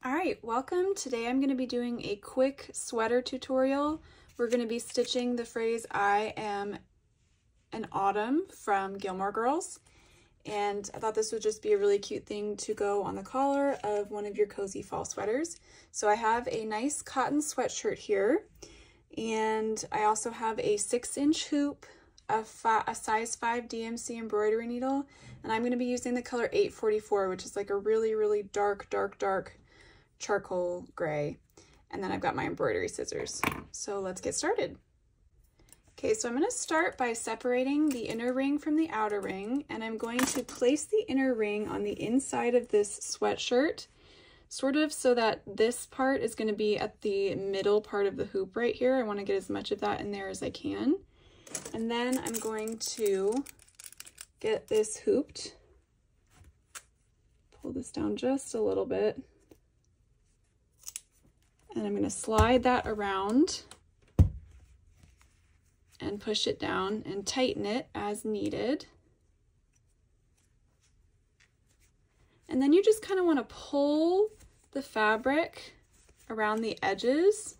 All right, welcome. Today I'm going to be doing a quick sweater tutorial. We're going to be stitching the phrase "I am an autumn" from Gilmore Girls. And I thought this would just be a really cute thing to go on the collar of one of your cozy fall sweaters. So I have a nice cotton sweatshirt here, and I also have a 6-inch hoop, a size 5 DMC embroidery needle, and I'm going to be using the color 844, which is like a really dark charcoal gray. And then I've got my embroidery scissors. So let's get started. Okay, so I'm going to start by separating the inner ring from the outer ring, and I'm going to place the inner ring on the inside of this sweatshirt, sort of so that this part is going to be at the middle part of the hoop right here. I want to get as much of that in there as I can. And then I'm going to get this hooped, pull this down just a little bit, and I'm going to slide that around and push it down and tighten it as needed. And then you just kind of want to pull the fabric around the edges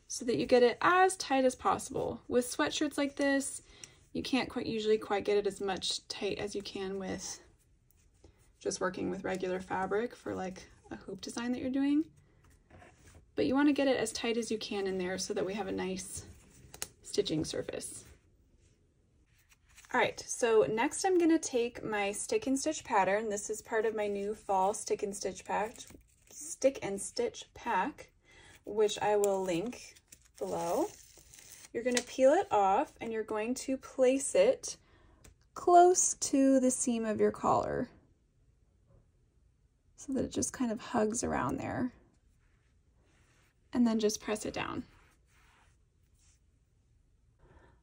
so that you get it as tight as possible. With sweatshirts like this, you can't usually quite get it as much tight as you can with just working with regular fabric for like a hoop design that you're doing. But you want to get it as tight as you can in there so that we have a nice stitching surface. All right, so next I'm going to take my stick and stitch pattern. This is part of my new fall stick and stitch pack, which I will link below. You're going to peel it off and you're going to place it close to the seam of your collar so that it just kind of hugs around there. And then just press it down.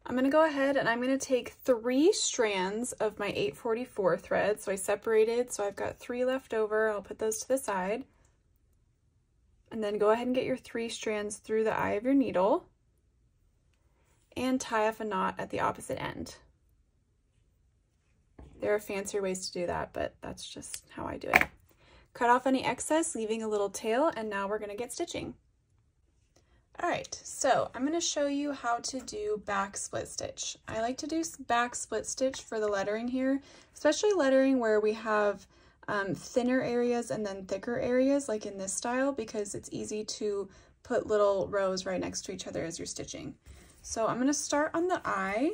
I'm going to go ahead and I'm going to take 3 strands of my 844 thread. So I separated, so I've got 3 left over. I'll put those to the side. And then go ahead and get your 3 strands through the eye of your needle and tie off a knot at the opposite end. There are fancier ways to do that, but that's just how I do it. Cut off any excess, leaving a little tail, and now we're going to get stitching. All right, so I'm going to show you how to do back split stitch. I like to do back split stitch for the lettering here, especially lettering where we have thinner areas and then thicker areas, like in this style, because it's easy to put little rows right next to each other as you're stitching. So I'm going to start on the eye,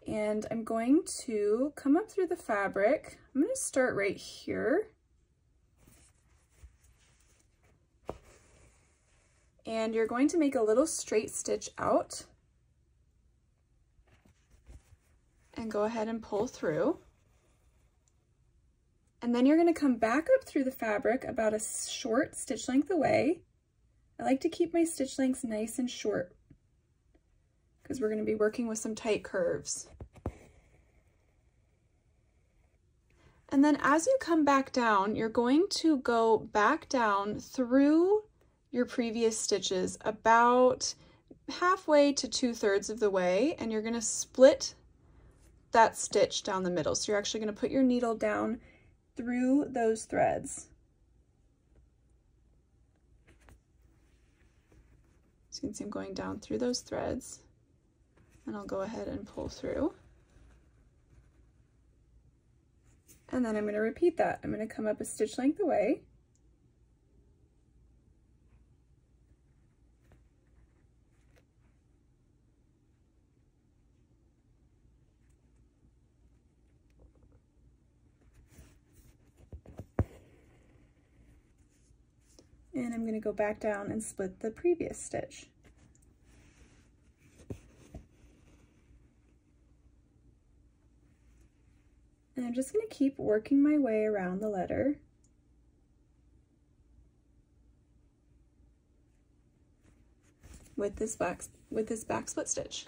and I'm going to come up through the fabric. I'm going to start right here. And you're going to make a little straight stitch out and go ahead and pull through. And then you're going to come back up through the fabric about a short stitch length away. I like to keep my stitch lengths nice and short because we're going to be working with some tight curves. And then as you come back down, you're going to go back down through your previous stitches about halfway to 2/3 of the way, and you're going to split that stitch down the middle. So you're actually going to put your needle down through those threads. So you can see I'm going down through those threads, and I'll go ahead and pull through. And then I'm going to repeat that. I'm going to come up a stitch length away. And I'm going to go back down and split the previous stitch. And I'm just going to keep working my way around the letter. With this back split stitch.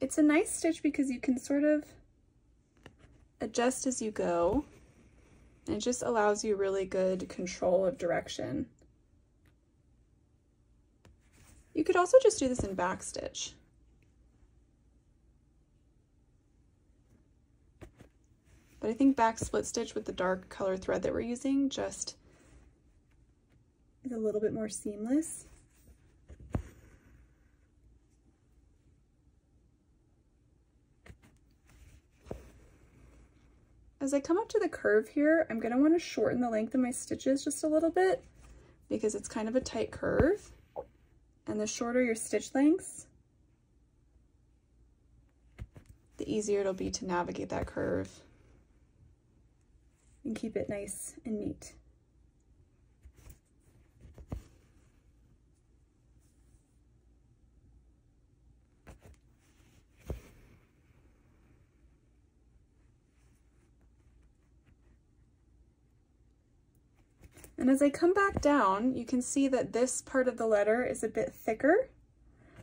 It's a nice stitch because you can sort of adjust as you go. And it just allows you really good control of direction. You could also just do this in back stitch. But I think back split stitch with the dark color thread that we're using just is a little bit more seamless. As I come up to the curve here, I'm going to want to shorten the length of my stitches just a little bit because it's kind of a tight curve. And the shorter your stitch lengths, the easier it'll be to navigate that curve and keep it nice and neat. And as I come back down, you can see that this part of the letter is a bit thicker.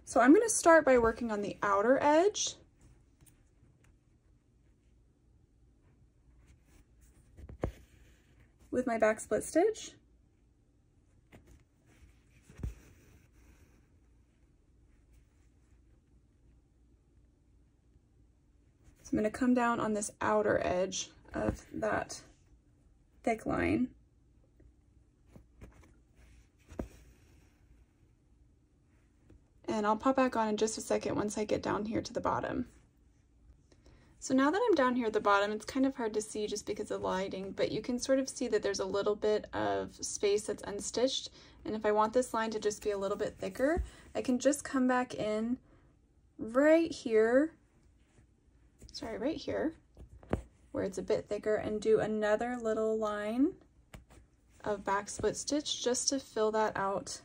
So I'm going to start by working on the outer edge. With my back split stitch. So I'm going to come down on this outer edge of that thick line. And I'll pop back on in just a second once I get down here to the bottom. So now that I'm down here at the bottom, it's kind of hard to see just because of lighting, but you can sort of see that there's a little bit of space that's unstitched. And if I want this line to just be a little bit thicker, I can just come back in right here, right here, where it's a bit thicker, and do another little line of back split stitch just to fill that out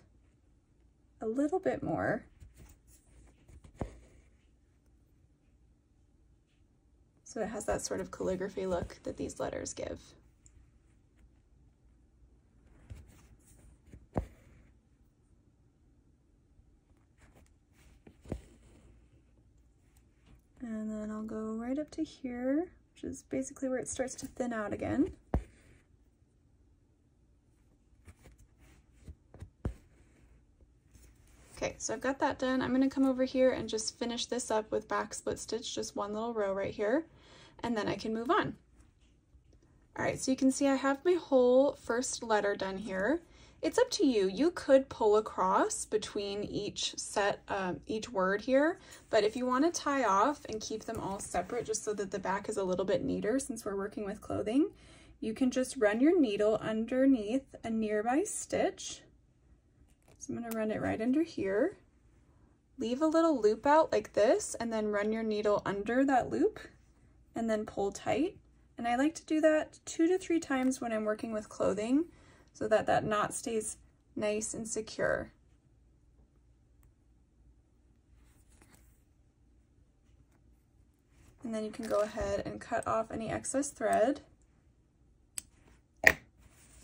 a little bit more. So it has that sort of calligraphy look that these letters give. And then I'll go right up to here, which is basically where it starts to thin out again. Okay, so I've got that done. I'm going to come over here and just finish this up with back split stitch, just one little row right here, and then I can move on. All right, so you can see I have my whole first letter done here. It's up to you. You could pull across between each each word here, but if you want to tie off and keep them all separate just so that the back is a little bit neater since we're working with clothing, you can just run your needle underneath a nearby stitch. So I'm going to run it right under here. Leave a little loop out like this and then run your needle under that loop and then pull tight. And I like to do that 2 to 3 times when I'm working with clothing so that that knot stays nice and secure. And then you can go ahead and cut off any excess thread.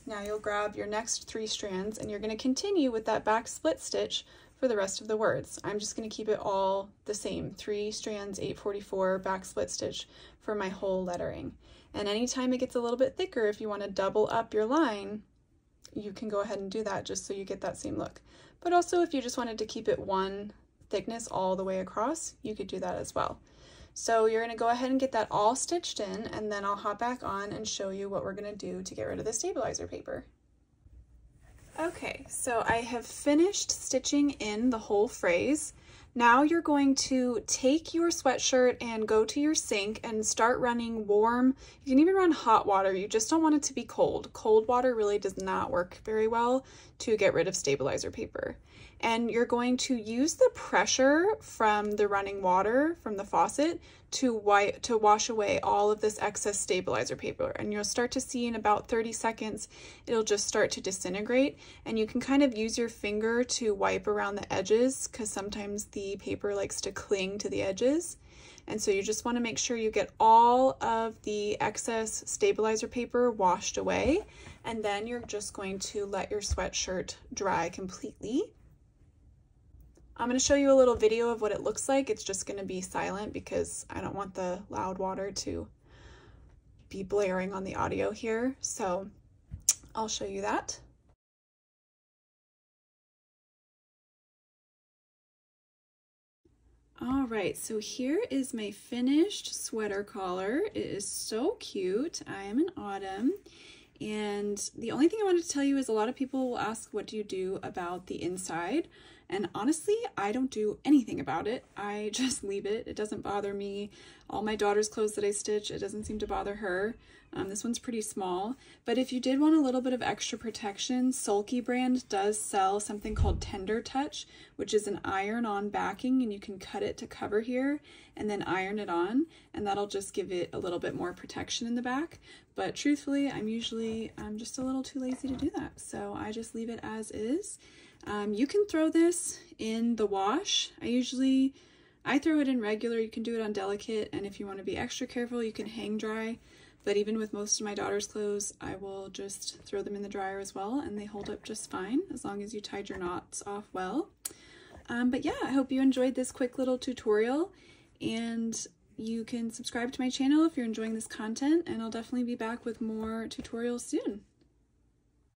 Now you'll grab your next 3 strands and you're going to continue with that back split stitch for the rest of the words. I'm just going to keep it all the same, 3 strands, 844 back split stitch for my whole lettering. And anytime it gets a little bit thicker, if you want to double up your line, you can go ahead and do that just so you get that same look. But also if you just wanted to keep it one thickness all the way across, you could do that as well. So you're going to go ahead and get that all stitched in, and then I'll hop back on and show you what we're going to do to get rid of the stabilizer paper. Okay, so I have finished stitching in the whole phrase. Now you're going to take your sweatshirt and go to your sink and start running warm. You can even run hot water. You just don't want it to be cold. Cold water really does not work very well to get rid of stabilizer paper. And you're going to use the pressure from the running water from the faucet to wash away all of this excess stabilizer paper. And you'll start to see in about 30 seconds, it'll just start to disintegrate. And you can kind of use your finger to wipe around the edges because sometimes the paper likes to cling to the edges. And so you just want to make sure you get all of the excess stabilizer paper washed away. And then you're just going to let your sweatshirt dry completely. I'm going to show you a little video of what it looks like. It's just going to be silent because I don't want the loud water to be blaring on the audio here. So I'll show you that. All right, so here is my finished sweater collar. It is so cute. I am in autumn. And the only thing I wanted to tell you is a lot of people will ask, what do you do about the inside? And honestly, I don't do anything about it. I just leave it. It doesn't bother me. All my daughter's clothes that I stitch, it doesn't seem to bother her. This one's pretty small, but if you did want a little bit of extra protection, Sulky brand does sell something called Tender Touch, which is an iron-on backing, and you can cut it to cover here and then iron it on, and that'll just give it a little bit more protection in the back. But truthfully, I'm just a little too lazy to do that, so I just leave it as is. You can throw this in the wash. I throw it in regular. You can do it on delicate, and if you want to be extra careful, you can hang dry. But even with most of my daughter's clothes, I will just throw them in the dryer as well, and they hold up just fine as long as you tied your knots off well. But yeah, I hope you enjoyed this quick little tutorial, and you can subscribe to my channel if you're enjoying this content, and I'll definitely be back with more tutorials soon.